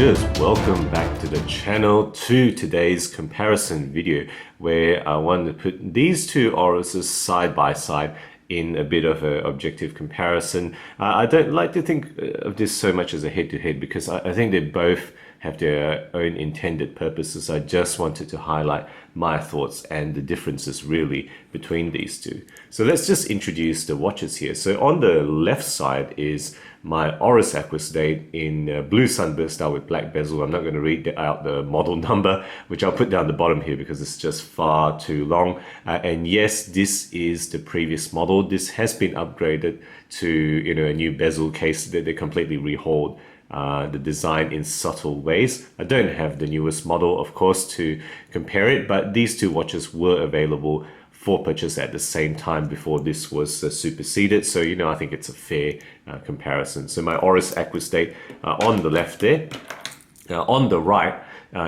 watchers, welcome back to the channel to today's comparison video where I want to put these two Orises side by side in a bit of an objective comparison. I don't like to think of this so much as a head-to-head because I think they both have their own intended purposes. I just wanted to highlight my thoughts and the differences really between these two. So let's just introduce the watches here. So on the left side is my Oris Aquis Date in blue sunburst style with black bezel. I'm not going to read out the model number, which I'll put down the bottom here because it's just far too long. And yes, this is the previous model. This has been upgraded to a new bezel case that they completely rehauled the design in subtle ways. I don't have the newest model, of course, to compare it, but these two watches were available for purchase at the same time before this was superseded. So, I think it's a fair comparison. So my Oris Aquis Date on the left there. On the right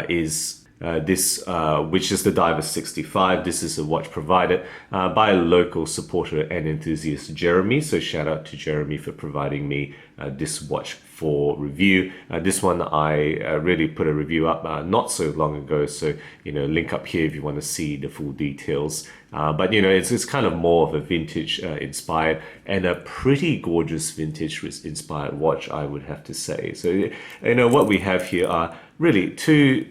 is this, which is the Diver 65. This is a watch provided by a local supporter and enthusiast, Jeremy. So shout out to Jeremy for providing me this watch for review. This one I really put a review up not so long ago. So, link up here if you want to see the full details. But, it's kind of more of a vintage inspired and a pretty gorgeous vintage inspired watch, I would have to say. So, what we have here are really two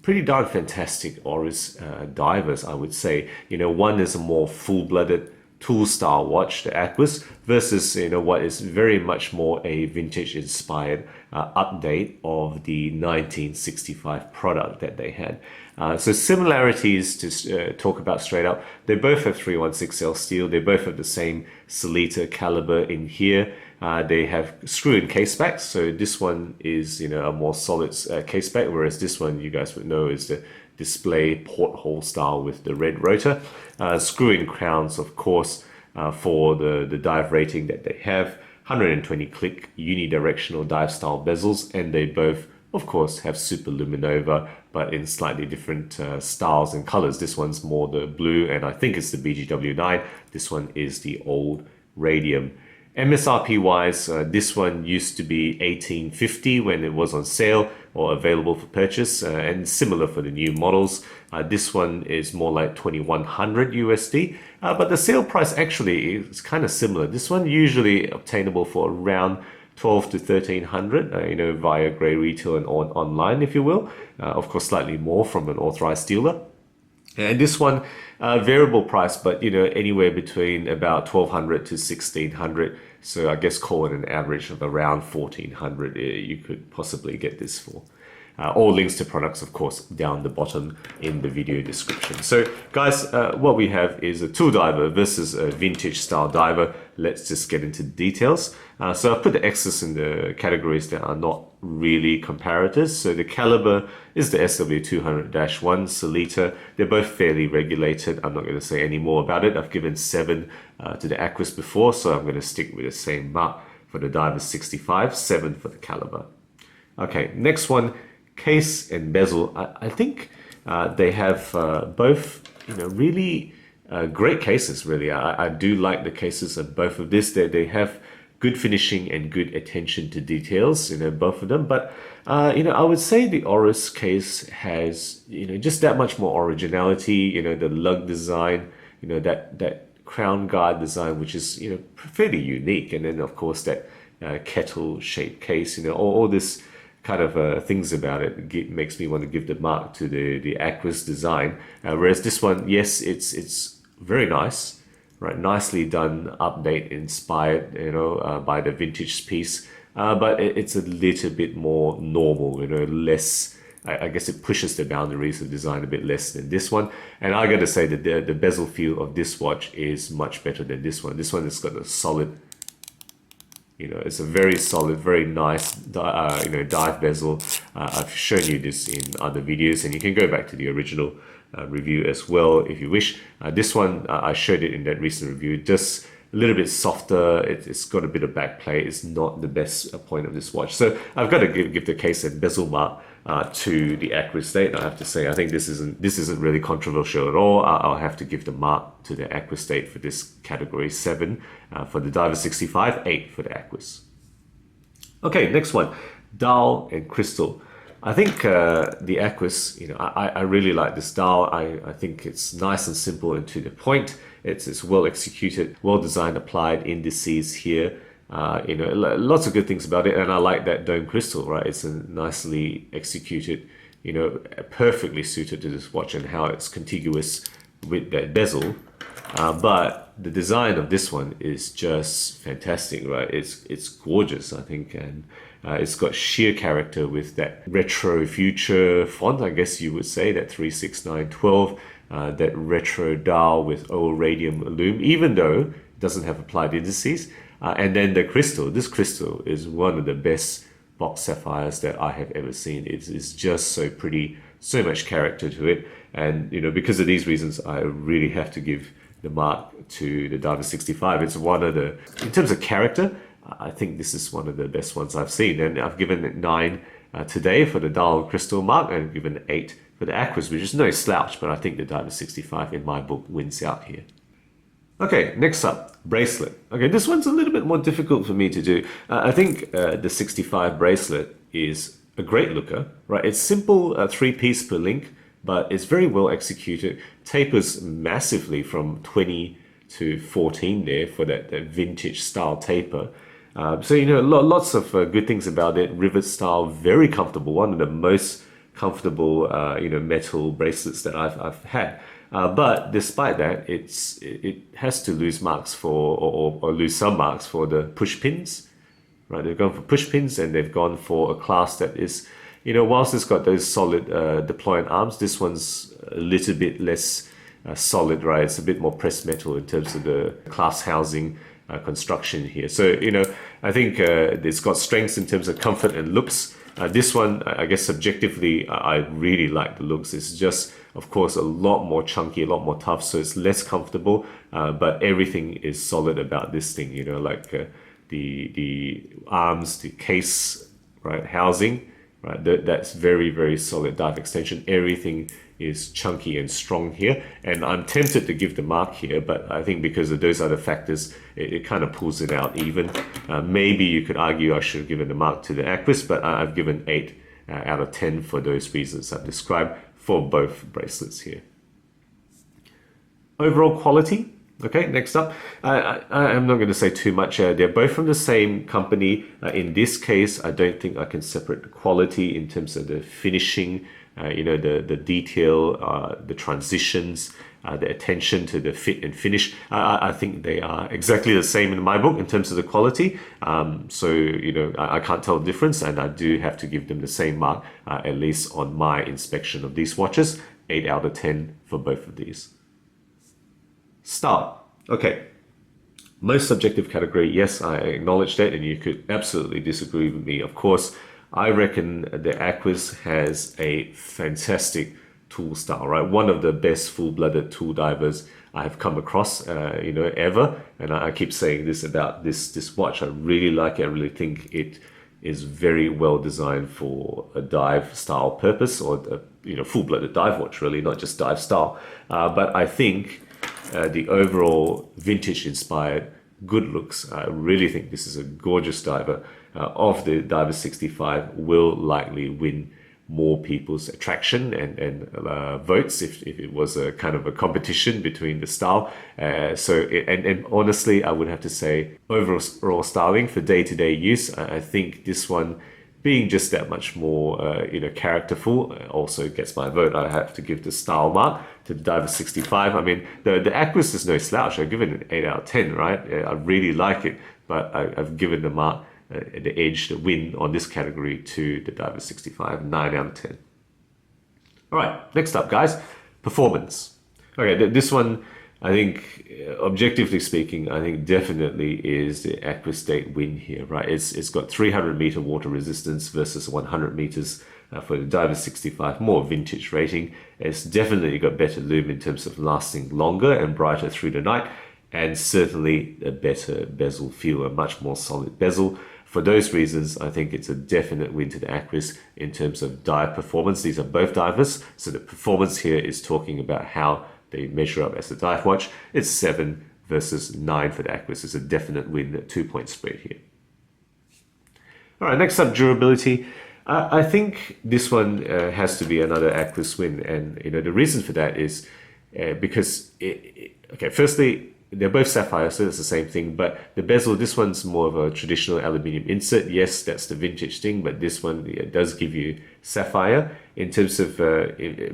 pretty darn fantastic Oris divers, I would say. One is a more full-blooded tool style watch, the Aquis, versus what is very much more a vintage inspired update of the 1965 product that they had. So similarities to talk about straight up, they both have 316L steel, they both have the same Salita caliber in here. They have screw-in case backs, so this one is a more solid case back, whereas this one you guys would know is the display porthole style with the red rotor. Screw-in crowns, of course, for the dive rating that they have. 120 click unidirectional dive style bezels, and they both, of course, have super luminova, but in slightly different styles and colors. This one's more the blue, and I think it's the BGW9. This one is the old radium. MSRP wise, this one used to be $18.50 when it was on sale or available for purchase, and similar for the new models. This one is more like $2,100 USD, but the sale price actually is kind of similar. This one usually obtainable for around $1,200 to $1,300, via grey retail and online, if you will. Of course, slightly more from an authorized dealer. And this one, variable price, but anywhere between about $1,200 to $1,600. So I guess call it an average of around $1,400. You could possibly get this for. All links to products, of course, down the bottom in the video description. So guys, what we have is a tool diver versus a vintage style diver. Let's just get into the details. So I've put the X's in the categories that are not really comparators. So the caliber is the SW200-1 Salita. They're both fairly regulated. I'm not going to say any more about it. I've given 7 to the Aquis before, so I'm going to stick with the same mark for the Diver 65, 7 for the caliber. Okay, next one, case and bezel. I think they have both, really great cases, really. I do like the cases of both of this. They have good finishing and good attention to details, both of them. But, I would say the Oris case has, just that much more originality, the lug design, that crown guard design, which is, fairly unique. And then, of course, that kettle-shaped case, all this kind of things about it makes me want to give the mark to the Aquis design. Whereas this one, yes, it's very nice. Right, nicely done, update inspired, by the vintage piece, but it's a little bit more normal, less. I guess it pushes the boundaries of design a bit less than this one. And I got to say that the bezel feel of this watch is much better than this one. This one has got a solid, it's a very solid, very nice, dive bezel. I've shown you this in other videos, and you can go back to the original review as well if you wish. This one, I showed it in that recent review, just a little bit softer. It's got a bit of back play. It's not the best point of this watch. So I've got to give the case and bezel mark to the Aquis Date. I have to say, I think this isn't really controversial at all. I'll have to give the mark to the Aquis Date for this category, 7 for the Diver 65, 8 for the Aquis. Okay, next one, dial and crystal. I think the Aquis, I really like this dial. I think it's nice and simple and to the point. It's well executed, well designed, applied indices here. Lots of good things about it, and I like that dome crystal, right? It's a nicely executed, perfectly suited to this watch and how it's contiguous with that bezel. But the design of this one is just fantastic, right? It's gorgeous, I think, and it's got sheer character with that retro future font, I guess you would say, that 36912, that retro dial with old radium lume, even though it doesn't have applied indices. And then the crystal, this crystal is one of the best box sapphires that I have ever seen. It's just so pretty, so much character to it. And, because of these reasons, I really have to give the mark to the Diver 65. It's one of the, in terms of character, I think this is one of the best ones I've seen. And I've given it 9 today for the dial crystal mark, and I've given 8 for the Aquis, which is no slouch, but I think the Diver 65 in my book wins out here. Okay, next up, Bracelet. Okay, this one's a little bit more difficult for me to do. I think the 65 Bracelet is a great looker, right? It's simple, 3-piece per link, but it's very well executed. Tapers massively from 20 to 14 there for that vintage style taper. So, lots of good things about it. Rivet style, very comfortable. One of the most comfortable, metal bracelets that I've had. But despite that, it has to lose marks for, or lose some marks for the push pins, right? They've gone for push pins, and they've gone for a class that is, whilst it's got those solid deployant arms, this one's a little bit less solid, right? It's a bit more pressed metal in terms of the class housing construction here. So, I think it's got strengths in terms of comfort and looks. This one, I guess subjectively, I really like the looks. It's just, of course, a lot more chunky, a lot more tough, so it's less comfortable, but everything is solid about this thing, like the arms, the case, right, housing, right, that's very, very solid dive extension. Everything is chunky and strong here, and I'm tempted to give the mark here, but I think because of those other factors, it kind of pulls it out even. Maybe you could argue I should have given the mark to the Aquis, but I've given 8 out of 10 for those reasons I've described for both bracelets here. Overall quality. Okay, next up, I'm not going to say too much. They're both from the same company. In this case, I don't think I can separate the quality in terms of the finishing, the detail, the transitions, the attention to the fit and finish. I think they are exactly the same in my book in terms of the quality. So, I can't tell the difference, and I do have to give them the same mark, at least on my inspection of these watches. 8 out of 10 for both of these. Style. Okay. Most subjective category, yes, I acknowledge that, and you could absolutely disagree with me. Of course, I reckon the Aquis has a fantastic tool style, right? One of the best full-blooded tool divers I have come across, ever. And I keep saying this about this watch. I really like it. I really think it is very well designed for a dive style purpose, or a full-blooded dive watch, really, not just dive style. But I think the overall vintage-inspired good looks, I really think this is a gorgeous diver. Of the Diver 65 will likely win more people's attraction and votes if it was a kind of a competition between the style. And honestly, I would have to say overall styling for day-to-day use, I think this one, being just that much more characterful, also gets my vote. I have to give the style mark to the Diver 65. I mean, the Aquis is no slouch. I've given it an 8 out of 10, right? I really like it, but I've given the mark, the edge, the win on this category to the Diver 65, 9 out of 10. All right, next up, guys, performance. Okay, this one, I think, objectively speaking, I think definitely is the Aquis Date win here, right? It's got 300-meter water resistance versus 100 meters for the Diver 65, more vintage rating. It's definitely got better lume in terms of lasting longer and brighter through the night, and certainly a better bezel feel, a much more solid bezel. For those reasons, I think it's a definite win to the Aquis in terms of dive performance. These are both divers, so the performance here is talking about how they measure up as a dive watch. It's 7 versus 9 for the Aquis. It's a definite win, a 2-point spread here. All right, next up, durability. I think this one has to be another Aquis win, and the reason for that is because okay, firstly, they're both sapphire, so it's the same thing. But the bezel, this one's more of a traditional aluminium insert. Yes, that's the vintage thing, but this one does give you sapphire in terms of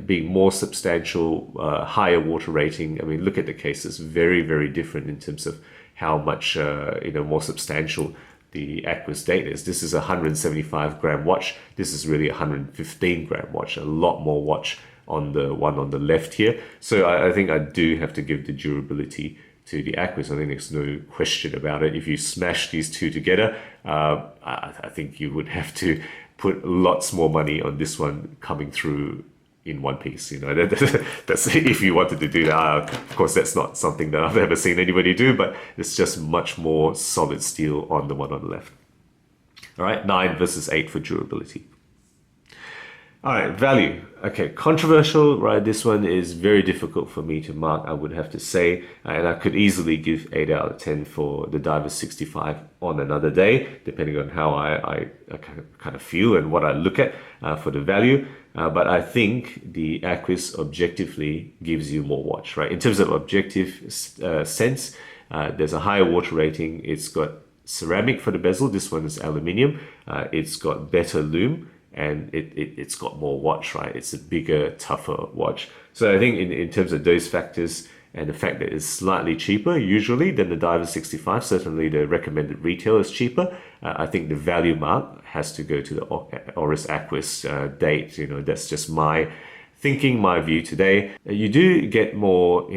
being more substantial, higher water rating. I mean, look at the cases; very, very different in terms of how much more substantial the Aquis Date is. This is a 175 gram watch. This is really a 115 gram watch. A lot more watch on the one on the left here. So I think I do have to give the durability to the Aquis. I think there's no question about it. If you smash these two together, I think you would have to put lots more money on this one coming through in one piece. That's if you wanted to do that. Of course, that's not something that I've ever seen anybody do, but it's just much more solid steel on the one on the left. All right, 9 versus 8 for durability. All right, value. Okay, controversial, right? This one is very difficult for me to mark, I would have to say. And I could easily give 8 out of 10 for the Diver 65 on another day, depending on how I kind of feel and what I look at for the value. But I think the Aquis objectively gives you more watch, right? In terms of objective sense, there's a higher water rating. It's got ceramic for the bezel. This one is aluminium. It's got better lume. And it's got more watch, right? It's a bigger, tougher watch. So I think in terms of those factors and the fact that it's slightly cheaper usually than the Diver 65, certainly the recommended retail is cheaper. I think the value mark has to go to the Oris Aquis Date. That's just my thinking, my view today. You do get more,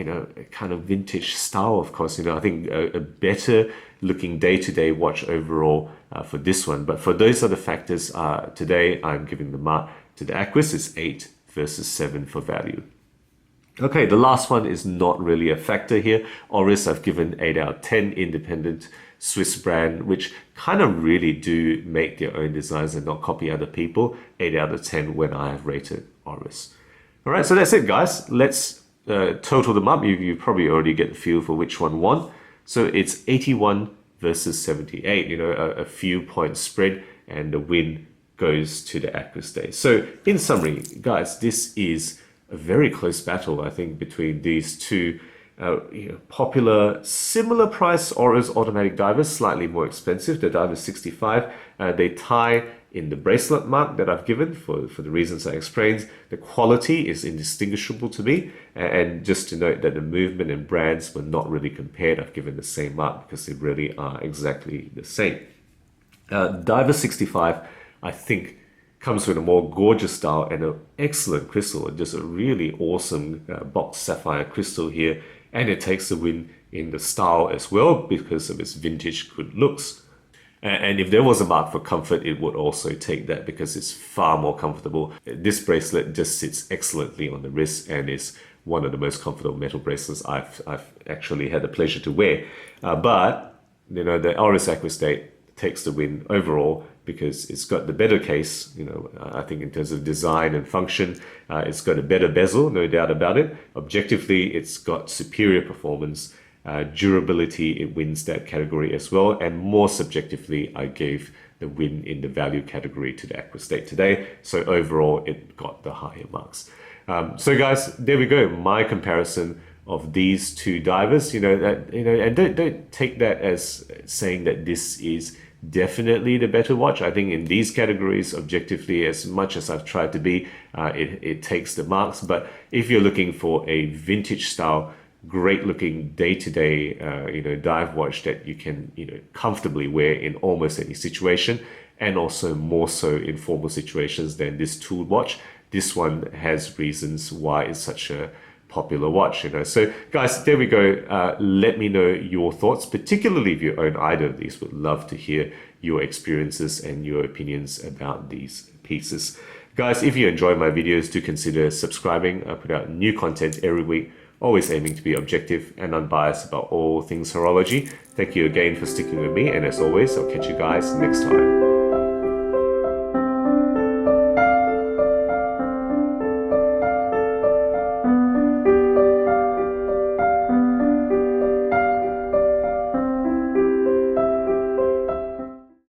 kind of vintage style, of course. I think a better looking day-to-day watch overall for this one. But for those other factors, today I'm giving the mark to the Aquis. It's 8 versus 7 for value. Okay, the last one is not really a factor here. Oris, I've given 8 out of 10, independent Swiss brand, which kind of really do make their own designs and not copy other people. 8 out of 10 when I have rated Oris. All right, so that's it, guys. Let's total them up. You probably already get the feel for which one won. So it's 81 versus 78, a few points spread, and the win goes to the Aquis Date. So in summary, guys, this is a very close battle, I think, between these two popular, similar price Oris automatic divers, slightly more expensive. The Diver 65, they tie in the bracelet mark that I've given for the reasons I explained. The quality is indistinguishable to me. And just to note that the movement and brands were not really compared, I've given the same mark because they really are exactly the same. Diver 65, I think, comes with a more gorgeous style and an excellent crystal, just a really awesome box sapphire crystal here. And it takes the win in the style as well because of its vintage good looks. And if there was a mark for comfort, it would also take that because it's far more comfortable. This bracelet just sits excellently on the wrist and is one of the most comfortable metal bracelets I've actually had the pleasure to wear. But the Oris Aquis Date takes the win overall because it's got the better case. I think in terms of design and function, it's got a better bezel, no doubt about it. Objectively, it's got superior performance. Durability, it wins that category as well. And more subjectively, I gave the win in the value category to the Aquis Date today. So overall, it got the higher marks. So guys, there we go. My comparison of these two divers, and don't take that as saying that this is definitely the better watch. I think in these categories, objectively, as much as I've tried to be, it takes the marks. But if you're looking for a vintage style, great looking day-to-day dive watch that you can comfortably wear in almost any situation, and also more so in formal situations than this tool watch, this one has reasons why it's such a popular watch. So guys, there we go. Let me know your thoughts, particularly if you own either of these. Would love to hear your experiences and your opinions about these pieces. Guys, if you enjoy my videos, do consider subscribing. I put out new content every week, always aiming to be objective and unbiased about all things horology. Thank you again for sticking with me, and as always, I'll catch you guys next time.